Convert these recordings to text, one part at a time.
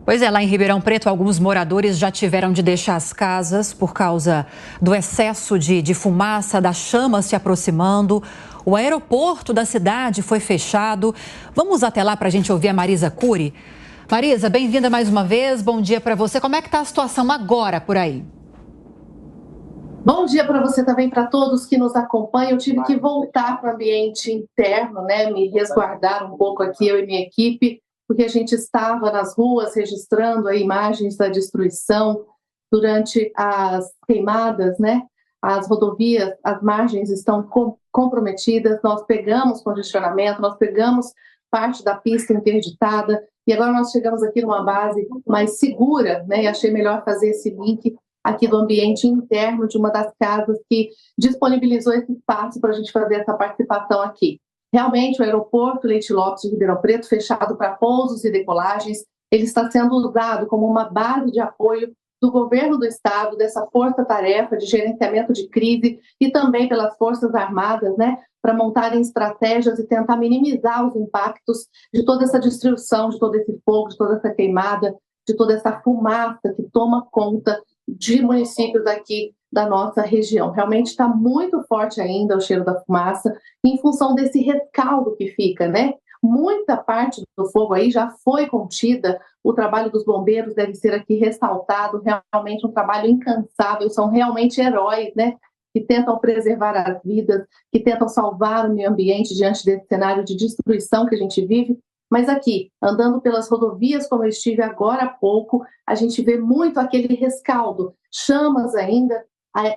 Pois é, lá em Ribeirão Preto, alguns moradores já tiveram de deixar as casas por causa do excesso de fumaça, das chamas se aproximando. O aeroporto da cidade foi fechado. Vamos até lá para a gente ouvir a Marisa Cury. Marisa, bem-vinda mais uma vez. Bom dia para você. Como é que está a situação agora por aí? Bom dia para você também, para todos que nos acompanham. Eu tive que voltar para o ambiente interno, né? Me resguardar um pouco aqui, eu e minha equipe, porque a gente estava nas ruas registrando aí imagens da destruição durante as queimadas, né? As rodovias, as margens estão comprometidas, nós pegamos congestionamento, nós pegamos parte da pista interditada e agora nós chegamos aqui numa base mais segura, né? E achei melhor fazer esse link aqui do ambiente interno de uma das casas que disponibilizou esse espaço para a gente fazer essa participação aqui. Realmente, o aeroporto Leite Lopes de Ribeirão Preto, fechado para pousos e decolagens, ele está sendo usado como uma base de apoio do governo do estado, dessa força-tarefa de gerenciamento de crise e também pelas Forças Armadas, né, para montarem estratégias e tentar minimizar os impactos de toda essa destruição, de todo esse fogo, de toda essa queimada, de toda essa fumaça que toma conta de municípios aqui da nossa região. Realmente está muito forte ainda o cheiro da fumaça, em função desse rescaldo que fica, né? Muita parte do fogo aí já foi contida, o trabalho dos bombeiros deve ser aqui ressaltado, realmente um trabalho incansável, são realmente heróis, né? Que tentam preservar as vidas, que tentam salvar o meio ambiente diante desse cenário de destruição que a gente vive. Mas aqui, andando pelas rodovias, como eu estive agora há pouco, a gente vê muito aquele rescaldo, chamas ainda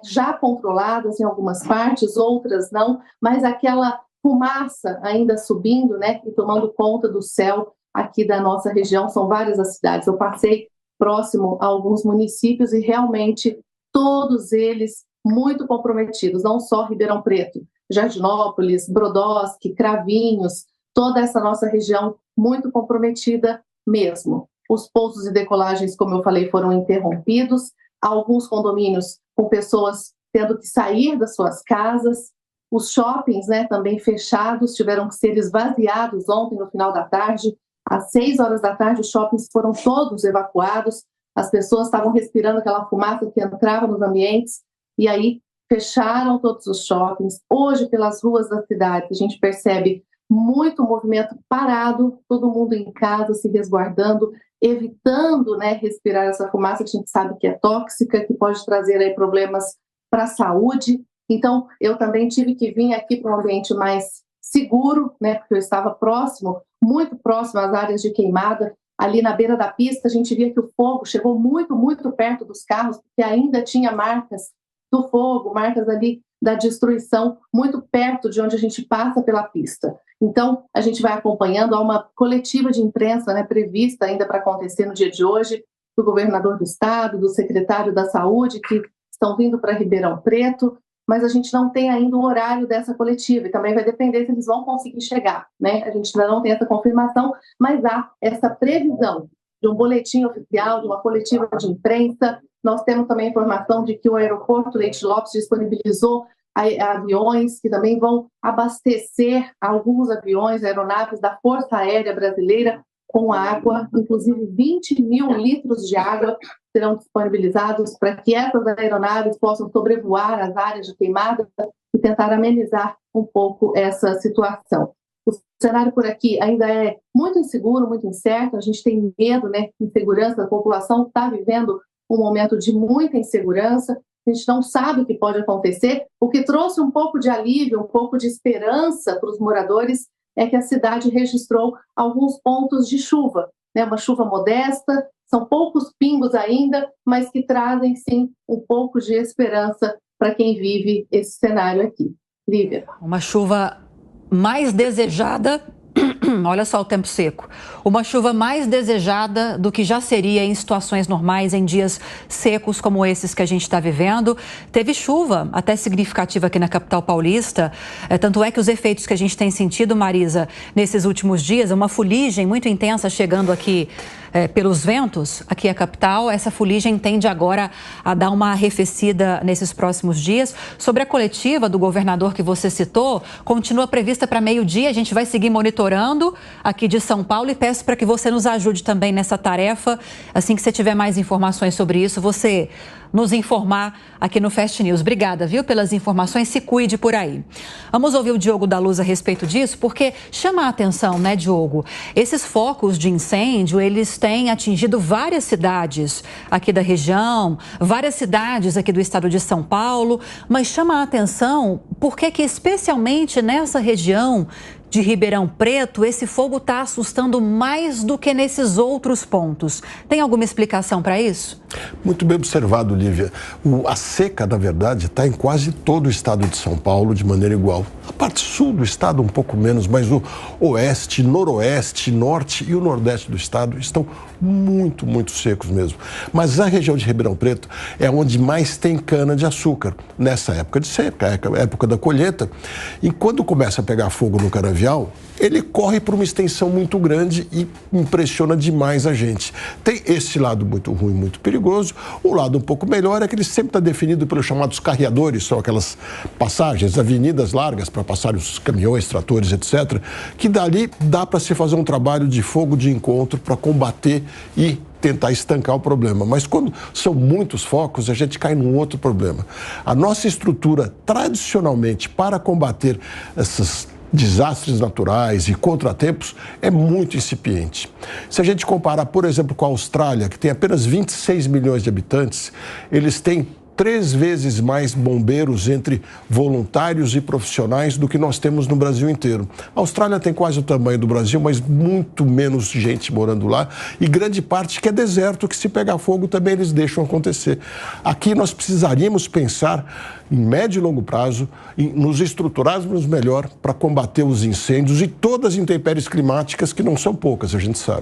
já controladas em algumas partes, outras não, mas aquela fumaça ainda subindo, né, e tomando conta do céu aqui da nossa região. São várias as cidades. Eu passei próximo a alguns municípios e realmente todos eles muito comprometidos, não só Ribeirão Preto, Jardinópolis, Brodowski, Cravinhos, toda essa nossa região muito comprometida mesmo. Os pousos e decolagens, como eu falei, foram interrompidos, alguns condomínios com pessoas tendo que sair das suas casas, os shoppings, né, também fechados, tiveram que ser esvaziados ontem no final da tarde, às 6 horas da tarde os shoppings foram todos evacuados, as pessoas estavam respirando aquela fumaça que entrava nos ambientes, e aí fecharam todos os shoppings. Hoje, pelas ruas da cidade, a gente percebe muito movimento parado, todo mundo em casa se resguardando, evitando, né, respirar essa fumaça que a gente sabe que é tóxica, que pode trazer aí problemas para a saúde. Então, eu também tive que vir aqui para um ambiente mais seguro, né, porque eu estava próximo, muito próximo às áreas de queimada. Ali na beira da pista, a gente via que o fogo chegou muito, muito perto dos carros, porque ainda tinha marcas do fogo, marcas ali da destruição, muito perto de onde a gente passa pela pista. Então, a gente vai acompanhando, há uma coletiva de imprensa, né, prevista ainda para acontecer no dia de hoje, do governador do estado, do secretário da saúde, que estão vindo para Ribeirão Preto, mas a gente não tem ainda o horário dessa coletiva, e também vai depender se eles vão conseguir chegar, né? A gente ainda não tem essa confirmação, mas há essa previsão de um boletim oficial, de uma coletiva de imprensa. Nós temos também a informação de que o aeroporto Leite Lopes disponibilizou aviões que também vão abastecer alguns aviões, aeronaves da Força Aérea Brasileira com água, inclusive 20 mil litros de água serão disponibilizados para que essas aeronaves possam sobrevoar as áreas de queimada e tentar amenizar um pouco essa situação. O cenário por aqui ainda é muito inseguro, muito incerto, a gente tem medo, né, insegurança, a população está vivendo um momento de muita insegurança, a gente não sabe o que pode acontecer. O que trouxe um pouco de alívio, um pouco de esperança para os moradores é que a cidade registrou alguns pontos de chuva, né? Uma chuva modesta, são poucos pingos ainda, mas que trazem sim um pouco de esperança para quem vive esse cenário aqui. Lívia. Uma chuva mais desejada. Olha só o tempo seco. Uma chuva mais desejada do que já seria em situações normais, em dias secos como esses que a gente está vivendo. Teve chuva até significativa aqui na capital paulista, tanto é que os efeitos que a gente tem sentido, Marisa, nesses últimos dias, uma fuligem muito intensa chegando aqui pelos ventos, aqui a capital. Essa fuligem tende agora a dar uma arrefecida nesses próximos dias. Sobre a coletiva do governador que você citou, continua prevista para meio-dia, a gente vai seguir monitorando. falando aqui de São Paulo e peço para que você nos ajude também nessa tarefa. Assim que você tiver mais informações sobre isso, você nos informar aqui no Fast News. Obrigada, viu, pelas informações. Se cuide por aí. Vamos ouvir o Diogo da Luz a respeito disso, porque chama a atenção, né, Diogo? Esses focos de incêndio, eles têm atingido várias cidades aqui da região, várias cidades aqui do estado de São Paulo, mas chama a atenção porque que especialmente nessa região de Ribeirão Preto, esse fogo está assustando mais do que nesses outros pontos. Tem alguma explicação para isso? Muito bem observado, Lívia. A seca, na verdade, está em quase todo o estado de São Paulo de maneira igual. A parte sul do estado um pouco menos, mas o oeste, noroeste, norte e o nordeste do estado estão muito, muito secos mesmo. Mas a região de Ribeirão Preto é onde mais tem cana-de-açúcar nessa época de seca, época da colheita. E quando começa a pegar fogo no canavial, ele corre por uma extensão muito grande e impressiona demais a gente. Tem esse lado muito ruim, muito perigoso. O lado um pouco melhor é que ele sempre está definido pelos chamados carreadores, são aquelas passagens, avenidas largas para passar os caminhões, tratores, etc., que dali dá para se fazer um trabalho de fogo de encontro para combater e tentar estancar o problema. Mas quando são muitos focos, a gente cai num outro problema. A nossa estrutura, tradicionalmente, para combater esses desastres naturais e contratempos é muito incipiente. Se a gente comparar, por exemplo, com a Austrália, que tem apenas 26 milhões de habitantes, eles têm 3 vezes mais bombeiros entre voluntários e profissionais do que nós temos no Brasil inteiro. A Austrália tem quase o tamanho do Brasil, mas muito menos gente morando lá e grande parte que é deserto, que se pegar fogo também eles deixam acontecer. Aqui nós precisaríamos pensar em médio e longo prazo, nos estruturarmos melhor para combater os incêndios e todas as intempéries climáticas que não são poucas, a gente sabe.